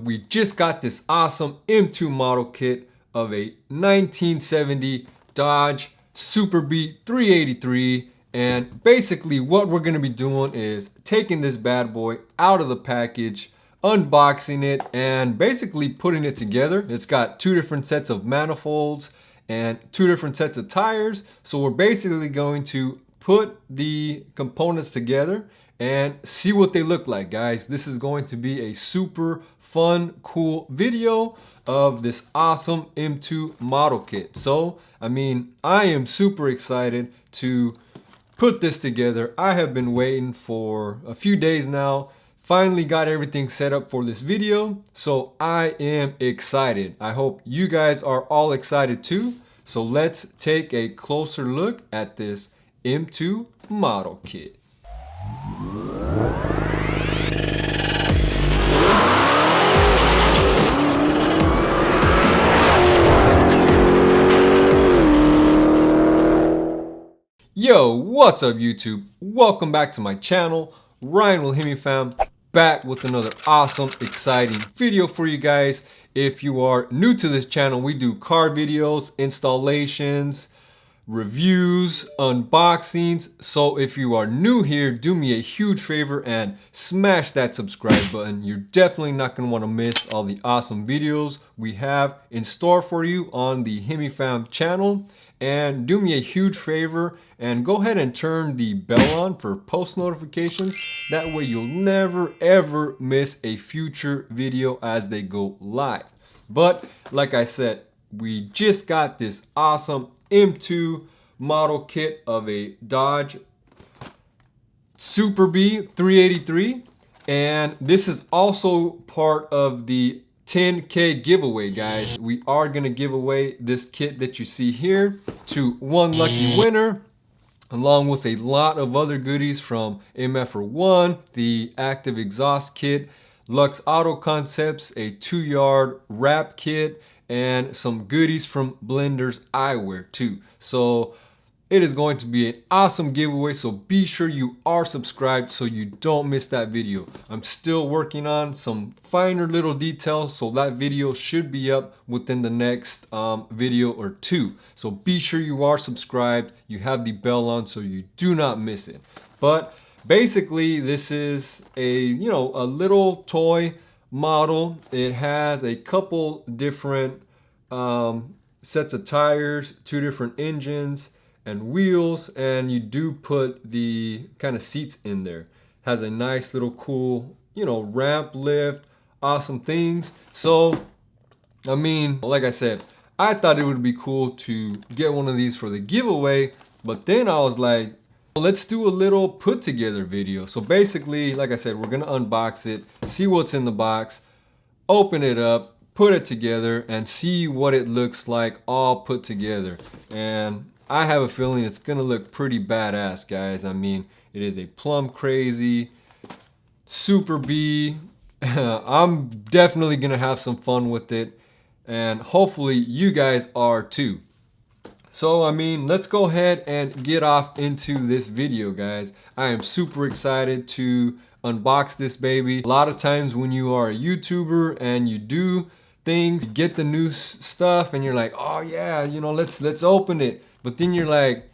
we just got this awesome M2 model kit of a 1970 Dodge Super Bee 383. And basically what we're going to be doing is taking this bad boy out of the package, unboxing it, and basically putting it together. It's got two different sets of manifolds and two different sets of tires. So we're basically going to put the components together and see what they look like, guys. This is going to be a super fun, cool video of this awesome M2 model kit. So, I mean, I am super excited to put this together. I have been waiting for a few days now. Finally got everything set up for this video. So I am excited. I hope you guys are all excited too. So let's take a closer look at this M2 model kit. Yo, what's up YouTube? Welcome back to my channel. Ryan with Hemifam, back with another awesome, exciting video for you guys. If you are new to this channel, we do car videos, installations, reviews, unboxings. So if you are new here, do me a huge favor and smash that subscribe button. You're definitely not going to want to miss all the awesome videos we have in store for you on the Hemifam channel. And do me a huge favor and go ahead and turn the bell on for post notifications. That way you'll never ever miss a future video as they go live. But like I said, we just got this awesome M2 model kit of a Dodge Super Bee 383. And this is also part of the 10K giveaway, guys. We are going to give away this kit that you see here to one lucky winner, along with a lot of other goodies from MF1, the active exhaust kit, Lux Auto Concepts, a 2-yard wrap kit, and some goodies from Blender's Eyewear too. So it is going to be an awesome giveaway, so be sure you are subscribed so you don't miss that video. I'm still working on some finer little details, so that video should be up within the next video or two. So be sure you are subscribed, you have the bell on so you do not miss it. But basically this is a little toy model. It has a couple different sets of tires, two different engines and wheels, and you do put the kind of seats in there. Has a nice little cool, ramp lift, awesome things. So, I mean, like I said, I thought it would be cool to get one of these for the giveaway, but then I was like, let's do a little put together video. So basically, like I said, we're gonna unbox it, see what's in the box, open it up, put it together, and see what it looks like all put together. And I have a feeling it's gonna look pretty badass, guys. I mean, it is a plum crazy Super Bee. I'm definitely gonna have some fun with it, and hopefully you guys are too. So, I mean, let's go ahead and get off into this video, guys. I am super excited to unbox this baby. A lot of times when you are a YouTuber and you do things, you get the new stuff and you're like, oh yeah, let's open it. But then you're like,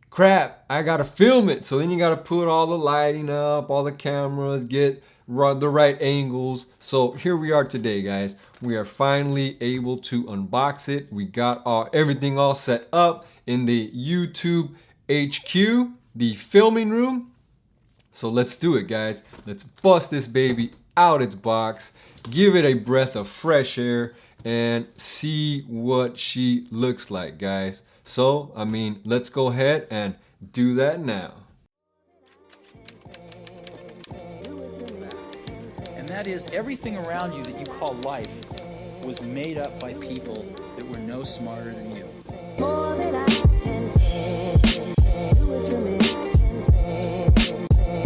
crap, I gotta film it. So then you gotta put all the lighting up, all the cameras, get the right angles. So here we are today, guys. We are finally able to unbox it. We got everything all set up in the YouTube HQ, the filming room. So let's do it, guys. Let's bust this baby out its box, give it a breath of fresh air, and see what she looks like, guys. So, I mean, let's go ahead and do that now. And that is, everything around you that you call life was made up by people that were no smarter than you. More than I can say, do it to me.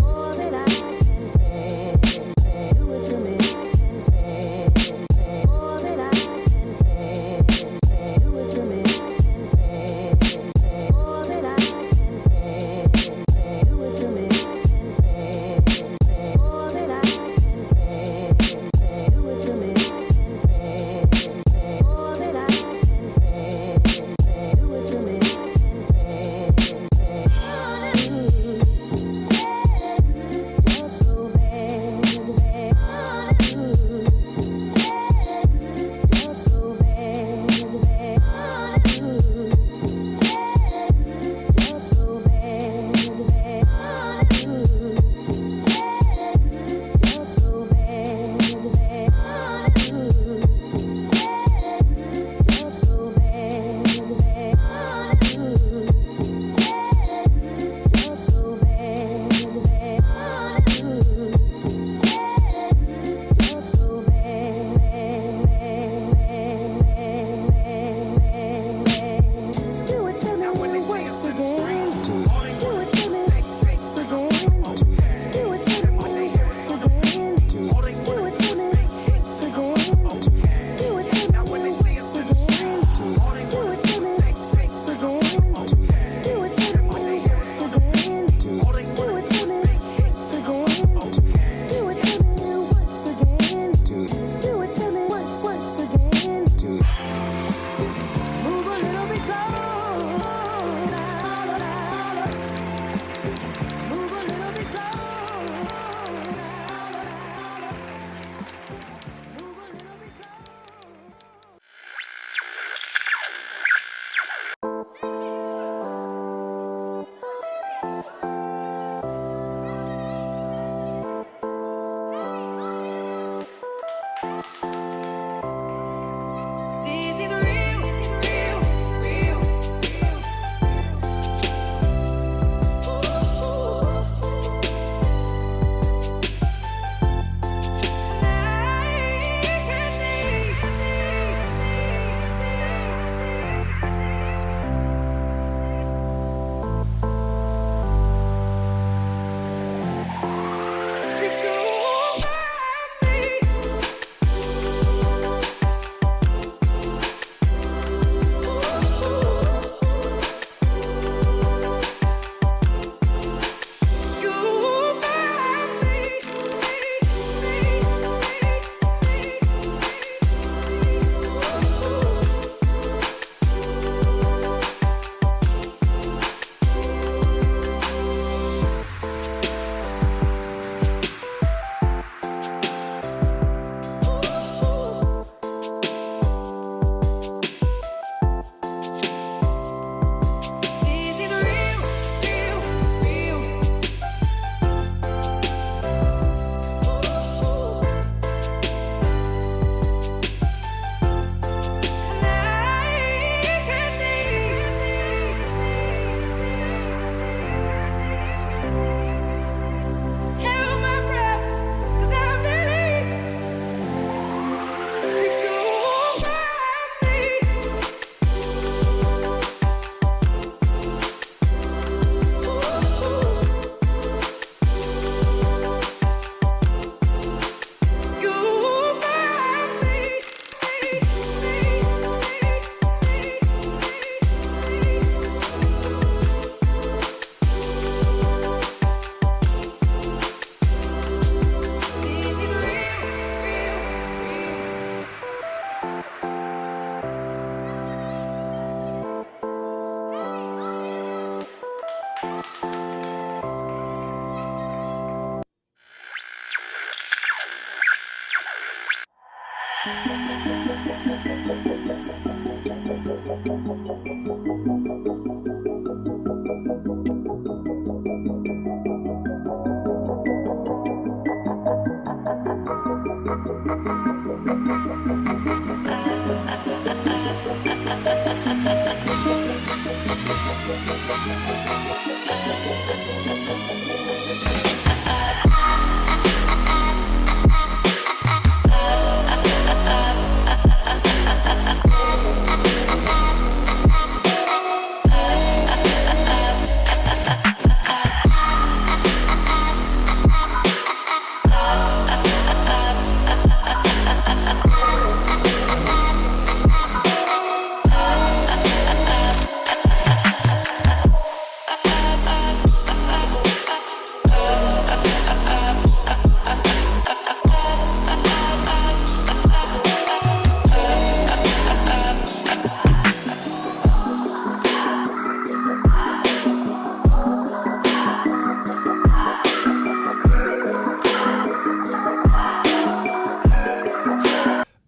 More than I can say, do it to me. More than I can say, do it to me. More than I can say, do it to me. More than I can say, do it to me.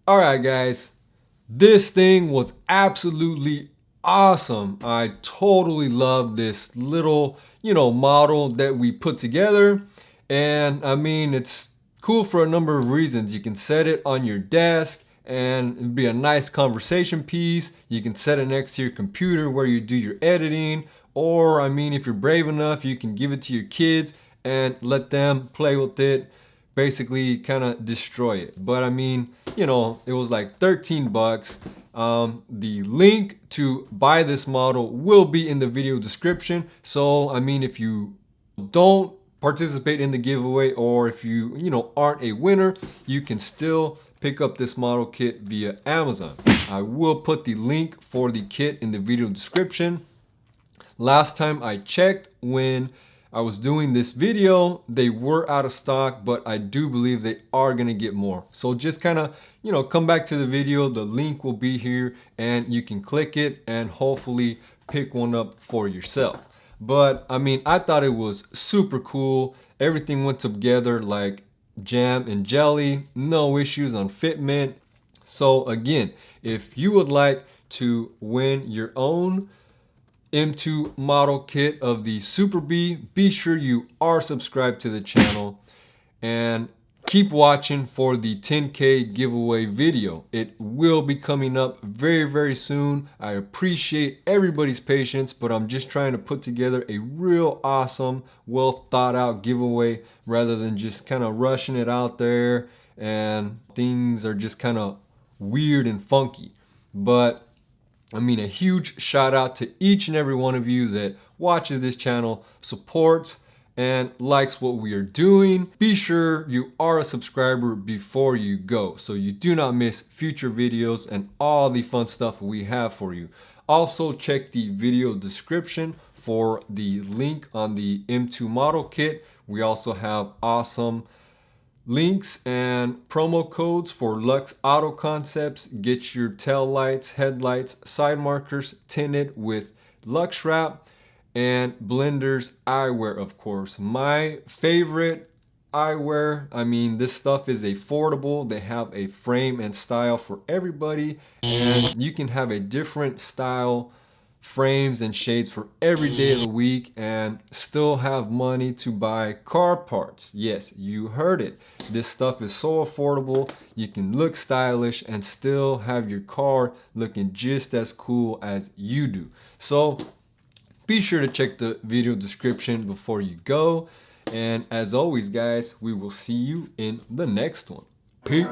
All right, guys, this thing was absolutely awesome. I totally love this little, model that we put together. And I mean, it's cool for a number of reasons. You can set it on your desk and it'd be a nice conversation piece. You can set it next to your computer where you do your editing. Or, I mean, if you're brave enough, you can give it to your kids and let them play with it. Basically kind of destroy it. But I mean, it was like 13 bucks. The link to buy this model will be in the video description. So I mean, if you don't participate in the giveaway, or if you aren't a winner, you can still pick up this model kit via Amazon. I will put the link for the kit in the video description. Last time I checked, when I was doing this video, they were out of stock, but I do believe they are gonna get more. So just kind of, come back to the video. The link will be here and you can click it and hopefully pick one up for yourself. But I mean, I thought it was super cool. Everything went together like jam and jelly, no issues on fitment. So again, if you would like to win your own M2 model kit of the Super Bee, be sure you are subscribed to the channel and keep watching for the 10K giveaway video. It will be coming up very, very soon. I appreciate everybody's patience, but I'm just trying to put together a real awesome, well thought out giveaway rather than just kind of rushing it out there and things are just kind of weird and funky. But I mean, a huge shout out to each and every one of you that watches this channel, supports, and likes what we are doing. Be sure you are a subscriber before you go so you do not miss future videos and all the fun stuff we have for you. Also, check the video description for the link on the M2 model kit. We also have awesome links and promo codes for Lux Auto Concepts. Get your tail lights, headlights, side markers tinted with Lux Wrap, and Blender's eyewear, of course. My favorite eyewear. I mean, this stuff is affordable. They have a frame and style for everybody, and you can have a different style frames and shades for every day of the week and still have money to buy car parts. Yes, you heard it. This stuff is so affordable. You can look stylish and still have your car looking just as cool as you do. So be sure to check the video description before you go. And as always, guys, we will see you in the next one. Peace.